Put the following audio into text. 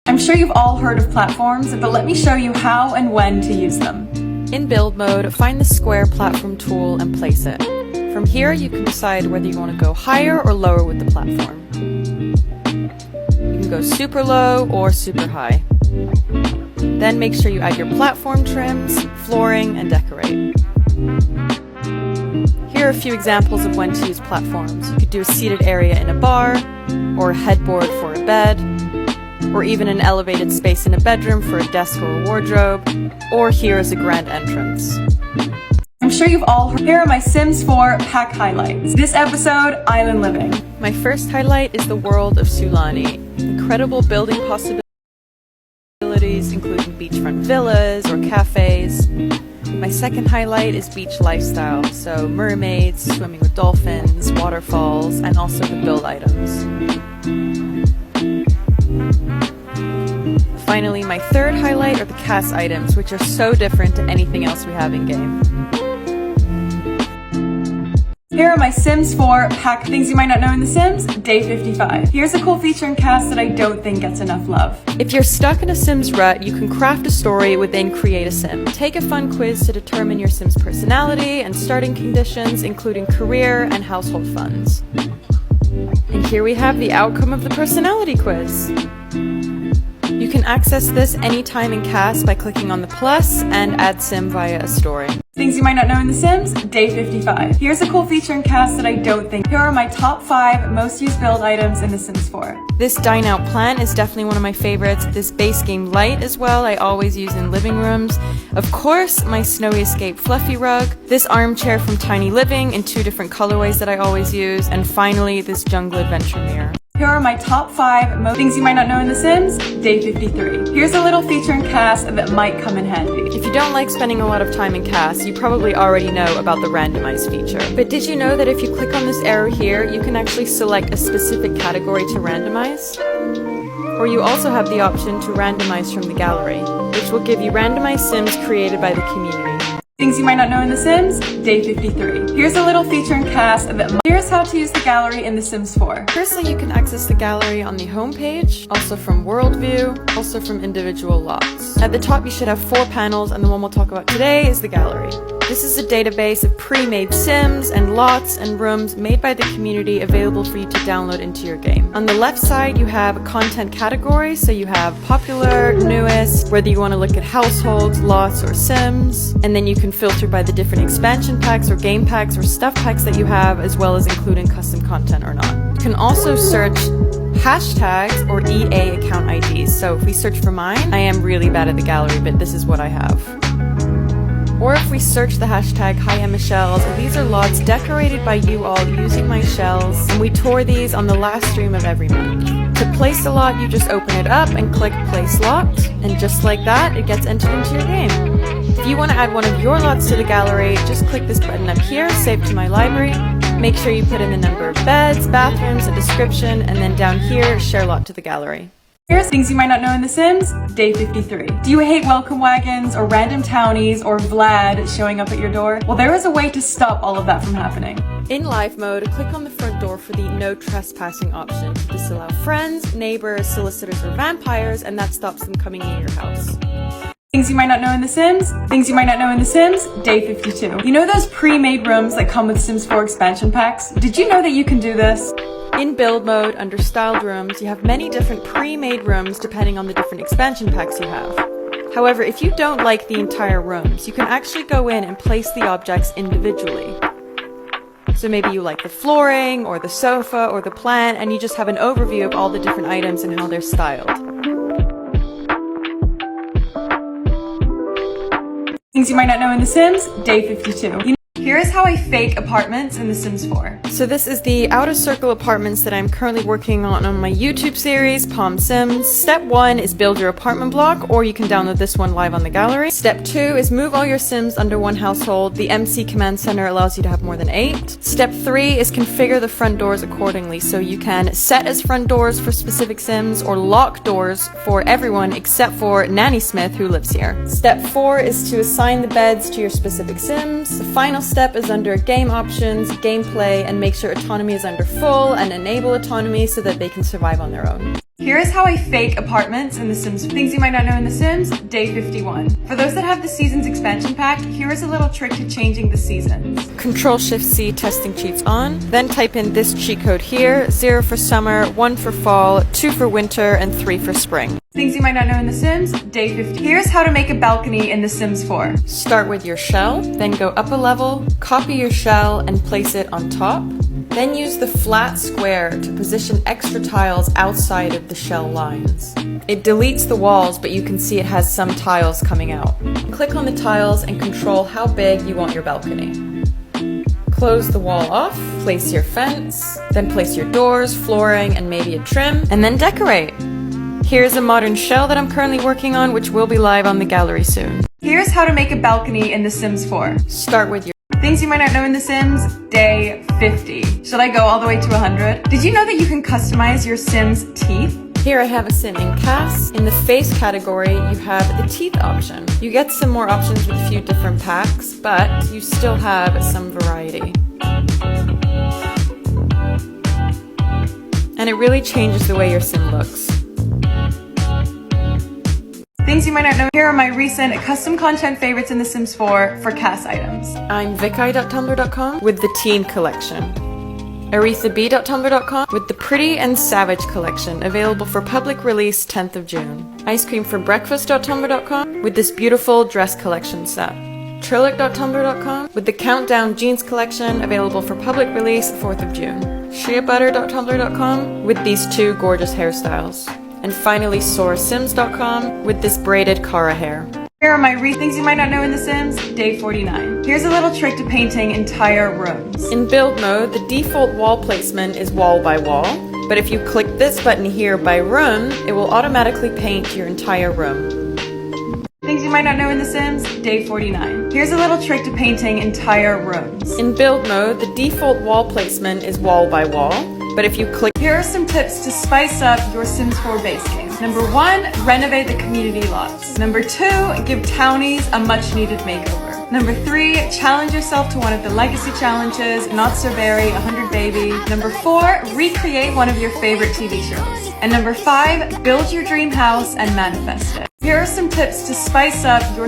I'm sure you've all heard of platforms, but let me show you how and when to use them. In build mode, find the square platform tool and place it. From here, you can decide whether you want to go higher or lower with the platform. You can go super low or super high. Then make sure you add your platform trims, flooring, and decorate. Here are a few examples of when to use platforms. You could do a seated area in a bar, or a headboard for a bed, or even an elevated space in a bedroom for a desk or a wardrobe, or here is a grand entrance. I'm sure you've all heard. Here are my Sims 4 pack highlights. This episode, Island Living. My first highlight is the world of Sulani. Incredible building possibilities, including beachfront villas or cafes. My second highlight is beach lifestyle, so mermaids, swimming with dolphins, waterfalls, and also the build items. Finally, my third highlight are the cast items, which are so different to anything else we have in-game. Here are my Sims 4 pack things you might not know in The Sims, day 55. Here's a cool feature in cast that I don't think gets enough love. If you're stuck in a Sims rut, you can craft a story within Create a Sim. Take a fun quiz to determine your Sim's personality and starting conditions, including career and household funds. And here we have the outcome of the personality quiz. You can access this anytime in cast by clicking on the plus and add sim via a story. Things you might not know in The Sims, day 55. Here's a cool feature in cast that I don't think. Here are my top 5 most used build items in The Sims 4. This dine out plant is definitely one of my favorites. This base game light as well, I always use in living rooms. Of course, my Snowy Escape fluffy rug. This armchair from Tiny Living in 2 different colorways that I always use. And finally, this jungle adventure mirror. Here are my top 5 most things you might not know in The Sims, day 53. Here's a little feature in cast that might come in handy. If you don't like spending a lot of time in cast, you probably already know about the randomize feature. But did you know that if you click on this arrow here, you can actually select a specific category to randomize? Or you also have the option to randomize from the gallery, which will give you randomized Sims created by the community. Things you might not know in The Sims, day 53. Here's a little feature in cast that here's how to use the gallery in The Sims 4. Firstly, you can access the gallery on the home page, also from world view, also from individual lots. At the top you should have 4 panels, and the one we'll talk about today is the gallery. This is a database of pre-made Sims and lots and rooms made by the community available for you to download into your game. On the left side you have a content category, so you have popular, newest, whether you want to look at households, lots, or Sims, and then you can filter by the different expansion packs or game packs or stuff packs that you have, as well as including custom content or not. You can also search hashtags or EA account IDs. So if we search for mine, I am really bad at the gallery, but this is what I have. Or if we search the hashtag Hi Emma Shells, these are lots decorated by you all using my shells, and we tour these on the last stream of every month. To place a lot, you just open it up and click Place Lot, and just like that, it gets entered into your game. If you want to add one of your lots to the gallery, just click this button up here, Save to My Library. Make sure you put in the number of beds, bathrooms, a description, and then down here, Share Lot to the gallery. Here's things you might not know in The Sims, day 53. Do you hate welcome wagons or random townies or Vlad showing up at your door? Well, there is a way to stop all of that from happening. In live mode, click on the front door for the no trespassing option to disallow friends, neighbors, solicitors, or vampires, and that stops them coming near your house. Things you might not know in The Sims, things you might not know in The Sims, day 52. You know those pre-made rooms that come with Sims 4 expansion packs? Did you know that you can do this? In build mode, under styled rooms, you have many different pre-made rooms depending on the different expansion packs you have. However, if you don't like the entire rooms, you can actually go in and place the objects individually. So maybe you like the flooring, or the sofa, or the plant, and you just have an overview of all the different items and how they're styled. Things you might not know in The Sims, day 52. Here is how I fake apartments in The Sims 4. So this is the outer circle apartments that I'm currently working on my YouTube series, Palm Sims. Step 1 is build your apartment block, or you can download this one live on the gallery. Step 2 is move all your Sims under one household. The MC Command Center allows you to have more than 8. Step 3 is configure the front doors accordingly, so you can set as front doors for specific Sims or lock doors for everyone except for Nanny Smith, who lives here. Step 4 is to assign the beds to your specific Sims. The final step step is under game options, gameplay, and make sure autonomy is under full and enable autonomy so that they can survive on their own. Here is how I fake apartments in The Sims. Things you might not know in The Sims, day 51. For those that have the season's expansion pack, here is a little trick to changing the seasons. Control-Shift-C testing cheats on, then type in this cheat code here, 0 for summer, 1 for fall, 2 for winter, and 3 for spring. Things you might not know in The Sims, day 50. Here's how to make a balcony in The Sims 4. Start with your shell, then go up a level, copy your shell, and place it on top. Then use the flat square to position extra tiles outside of the shell lines. It deletes the walls, but you can see it has some tiles coming out. Click on the tiles and control how big you want your balcony. Close the wall off, place your fence, then place your doors, flooring, and maybe a trim, and then decorate. Here's a modern shell that I'm currently working on, which will be live on the gallery soon. Here's how to make a balcony in The Sims 4. Start with your Things you might not know in The Sims, day 50. Should I go all the way to 100? Did you know that you can customize your Sims' teeth? Here I have a sim in Cass. In the face category, you have the teeth option. You get some more options with a few different packs, but you still have some variety. And it really changes the way your sim looks. Things you might not know. Here are my recent custom content favorites in The Sims 4 for Cass items. I'm vikai.tumblr.com with the teen collection. arethaB.tumblr.com with the Pretty and Savage collection, available for public release 10th of June. icecreamforbreakfast.tumblr.com with this beautiful dress collection set. Trillic.tumblr.com with the Countdown jeans collection, available for public release 4th of June. Sheabutter.tumblr.com with these two gorgeous hairstyles. And finally, SoraSims.com with this braided Kara hair. Here are my things you might not know in The Sims, day 49. Here's a little trick to painting entire rooms. In build mode, the default wall placement is wall by wall, but if you click this button here by room, it will automatically paint your entire room. Things you might not know in The Sims, day 49. Here's a little trick to painting entire rooms. In build mode, the default wall placement is wall by wall, but if you click... Here are some tips to spice up your Sims 4 base game. Number 1, renovate the community lots. Number 2, give townies a much needed makeover. Number 3, challenge yourself to one of the legacy challenges, Not So Berry, 100 Baby. Number 4, recreate one of your favorite TV shows. And number 5, build your dream house and manifest it. Here are some tips to spice up your